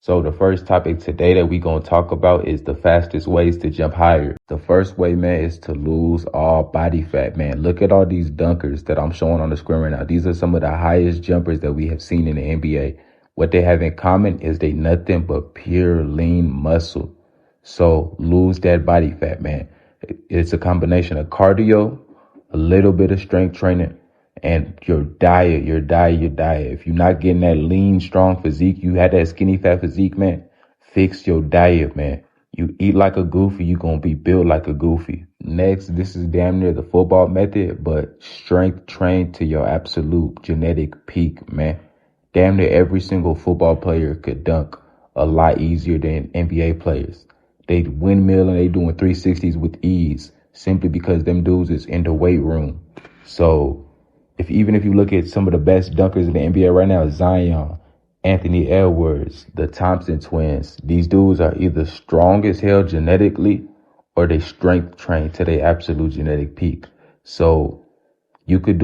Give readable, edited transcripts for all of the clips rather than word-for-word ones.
So the first topic today that we gonna talk about is the fastest ways to jump higher. The first way, man, is to lose all body fat, man. Look at all these dunkers that I'm showing on the screen right now. These are some of the highest jumpers that we have seen in the NBA. What they have in common is they nothing but pure lean muscle. So lose that body fat, man. It's a combination of cardio, a little bit of strength training, and your diet. If you're not getting that lean, strong physique, you had that skinny fat physique, man, fix your diet, man. You eat like a goofy, you're going to be built like a goofy. Next, this is damn near the football method, but strength train to your absolute genetic peak, man. Damn near every single football player could dunk a lot easier than NBA players. They windmill and they doing 360s with ease simply because them dudes is in the weight room. So even if you look at some of the best dunkers in the NBA right now, Zion, Anthony Edwards, the Thompson twins, these dudes are either strong as hell genetically or they strength trained to their absolute genetic peak. So you could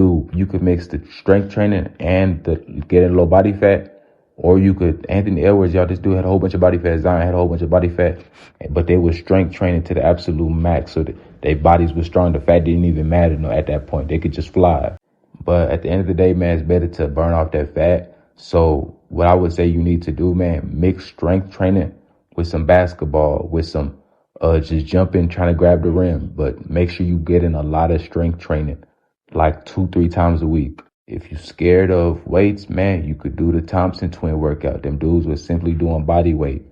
mix the strength training and the getting low body fat, or you could, Anthony Edwards, y'all, this dude had a whole bunch of body fat. Zion had a whole bunch of body fat, but they were strength training to the absolute max. So their bodies were strong. The fat didn't even matter at that point. They could just fly. But at the end of the day, man, it's better to burn off that fat. So what I would say you need to do, man, mix strength training with some basketball, with some just jumping, trying to grab the rim. But make sure you get in a lot of strength training, like 2-3 times a week. If you're scared of weights, man, you could do the Thompson twin workout. Them dudes were simply doing body weight,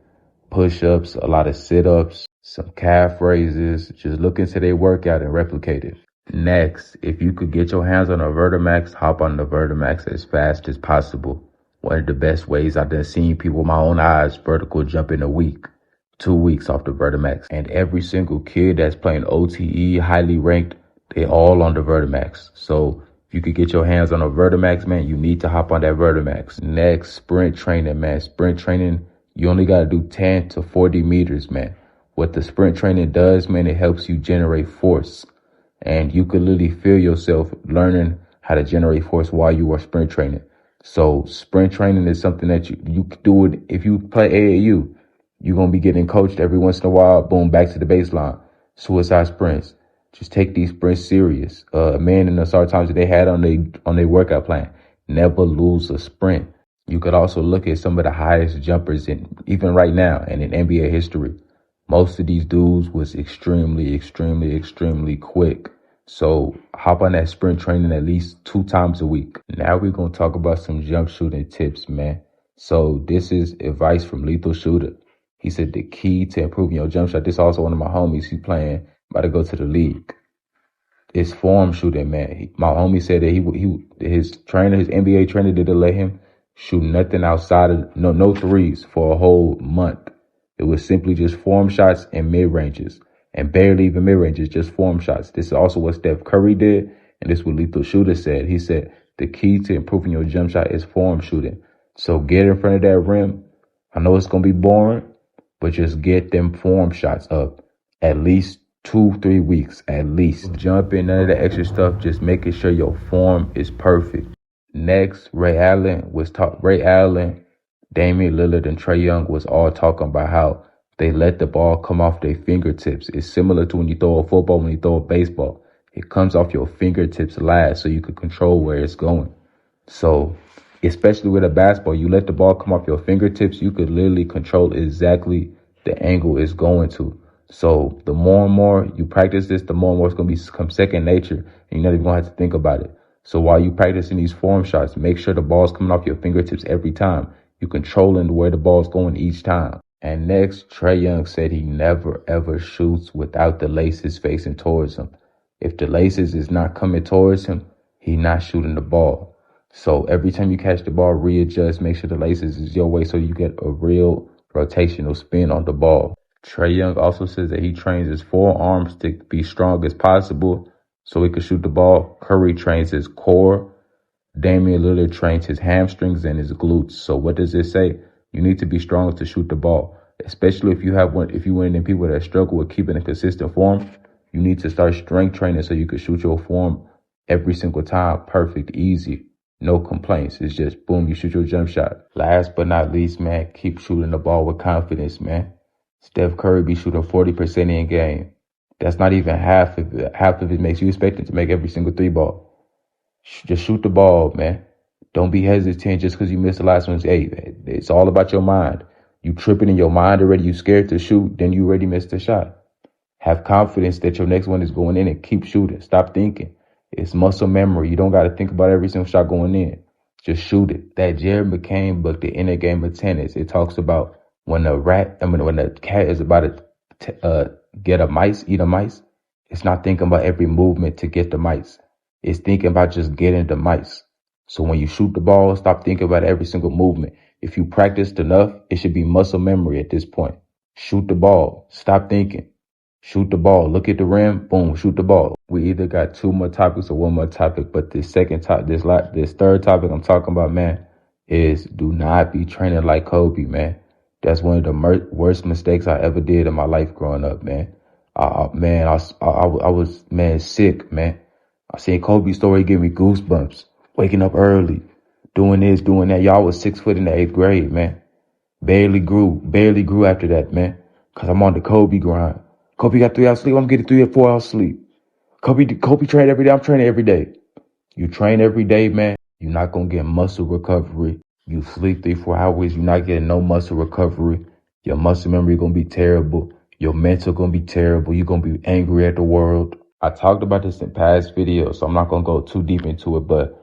push-ups, a lot of sit-ups, some calf raises. Just look into their workout and replicate it. Next, if you could get your hands on a Vertimax, hop on the Vertimax as fast as possible. One of the best ways I've done seen people with my own eyes vertical jump in a week, 2 weeks off the Vertimax. And every single kid that's playing OTE, highly ranked, they all on the Vertimax. So if you could get your hands on a Vertimax, man, you need to hop on that Vertimax. Next, sprint training, man. Sprint training, you only got to do 10 to 40 meters, man. What the sprint training does, man, it helps you generate force. And you could literally feel yourself learning how to generate force while you are sprint training. So sprint training is something that you could do it. If you play AAU, you're going to be getting coached every once in a while. Boom, back to the baseline. Suicide sprints. Just take these sprints serious. Man, in the start times that they had on their workout plan, never lose a sprint. You could also look at some of the highest jumpers even right now and in NBA history. Most of these dudes was extremely quick. So hop on that sprint training at least 2 times a week. Now we're going to talk about some jump shooting tips, man. So this is advice from Lethal Shooter. He said the key to improving your jump shot, this is also one of my homies, he's about to go to the league. It's form shooting, man. My homie said that his NBA trainer didn't let him shoot nothing outside of, no threes for a whole month. It was simply just form shots and mid-ranges, and barely even mid-ranges, just form shots. This is also what Steph Curry did, and this is what Lethal Shooter said. He said the key to improving your jump shot is form shooting. So get in front of that rim. I know it's going to be boring, but just get them form shots up at least 2-3 weeks, at least. Jump in, none of the extra stuff, just making sure your form is perfect. Next, Ray Allen, Damian Lillard, and Trae Young was all talking about how they let the ball come off their fingertips. It's similar to when you throw a football, when you throw a baseball. It comes off your fingertips last so you can control where it's going. So, especially with a basketball, you let the ball come off your fingertips, you could literally control exactly the angle it's going to. So the more and more you practice this, the more and more it's going to become second nature, and you're not even going to have to think about it. So while you practicing these form shots, make sure the ball's coming off your fingertips every time. You're controlling where the ball's going each time. And next, Trae Young said he never, ever shoots without the laces facing towards him. If the laces is not coming towards him, he's not shooting the ball. So every time you catch the ball, readjust, make sure the laces is your way so you get a real rotational spin on the ball. Trae Young also says that he trains his forearms to be strong as possible so he can shoot the ball. Curry trains his core. Damian Lillard trains his hamstrings and his glutes. So what does this say? You need to be strong to shoot the ball, especially if you're one of them people that struggle with keeping a consistent form. You need to start strength training so you can shoot your form every single time perfect, easy. No complaints. It's just boom, you shoot your jump shot. Last but not least, man, keep shooting the ball with confidence, man. Steph Curry be shooting 40% in game. That's not even half of it. Half of it makes you expecting to make every single three ball. Just shoot the ball, man. Don't be hesitant just because you missed the last one. Hey, it's all about your mind. You tripping in your mind already. You scared to shoot, then you already missed the shot. Have confidence that your next one is going in and keep shooting. Stop thinking. It's muscle memory. You don't got to think about every single shot going in. Just shoot it. That Jared McCain book, The Inner Game of Tennis, it talks about when when the cat is about to eat a mice, it's not thinking about every movement to get the mice. It's thinking about just getting the mice. So when you shoot the ball, stop thinking about every single movement. If you practiced enough, it should be muscle memory at this point. Shoot the ball. Stop thinking. Shoot the ball. Look at the rim. Boom. Shoot the ball. We either got two more topics or one more topic, but this third topic I'm talking about, man, is do not be training like Kobe, man. That's one of the worst mistakes I ever did in my life growing up, man. I was, man, sick, man. I seen Kobe's story give me goosebumps. Waking up early, doing this, doing that. Y'all was 6 foot in the 8th grade, man. Barely grew after that, man. Cause I'm on the Kobe grind. Kobe got 3 hours sleep. I'm getting 3 or 4 hours sleep. Kobe trained every day. I'm training every day. You train every day, man. You're not going to get muscle recovery. You sleep 3-4 hours. You're not getting no muscle recovery. Your muscle memory going to be terrible. Your mental going to be terrible. You're going to be angry at the world. I talked about this in past videos, so I'm not going to go too deep into it, but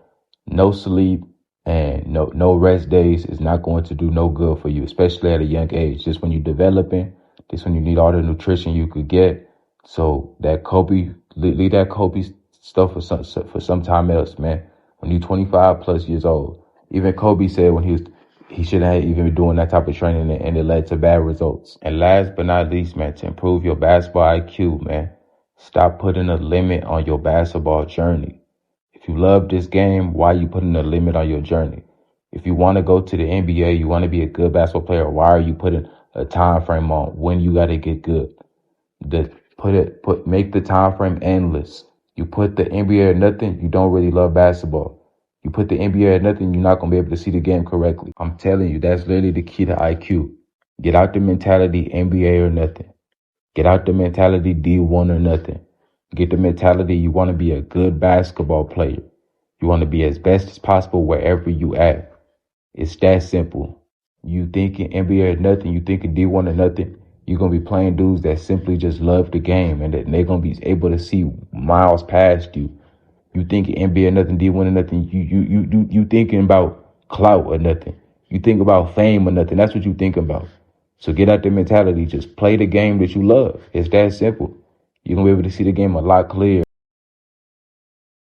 no sleep and no rest days is not going to do no good for you, especially at a young age. Just when you're developing, just when you need all the nutrition you could get. So that leave that Kobe stuff for some time else, man. When you're 25 plus years old, even Kobe said when he shouldn't have even been doing that type of training, and it led to bad results. And last but not least, man, to improve your basketball IQ, man, stop putting a limit on your basketball journey. If you love this game, why are you putting a limit on your journey? If you want to go to the NBA, you want to be a good basketball player, why are you putting a time frame on when you got to get good? Make the time frame endless. You put the NBA at nothing, you don't really love basketball. You put the NBA at nothing, you're not going to be able to see the game correctly. I'm telling you, that's literally the key to IQ. Get out the mentality NBA or nothing. Get out the mentality D1 or nothing. Get the mentality you want to be a good basketball player. You want to be as best as possible wherever you at. It's that simple. You thinking NBA or nothing, you thinking D1 or nothing, you're going to be playing dudes that simply just love the game and that they're going to be able to see miles past you. You thinking NBA or nothing, D1 or nothing, you thinking about clout or nothing. You think about fame or nothing. That's what you think about. So get out the mentality. Just play the game that you love. It's that simple. You're going to be able to see the game a lot clearer.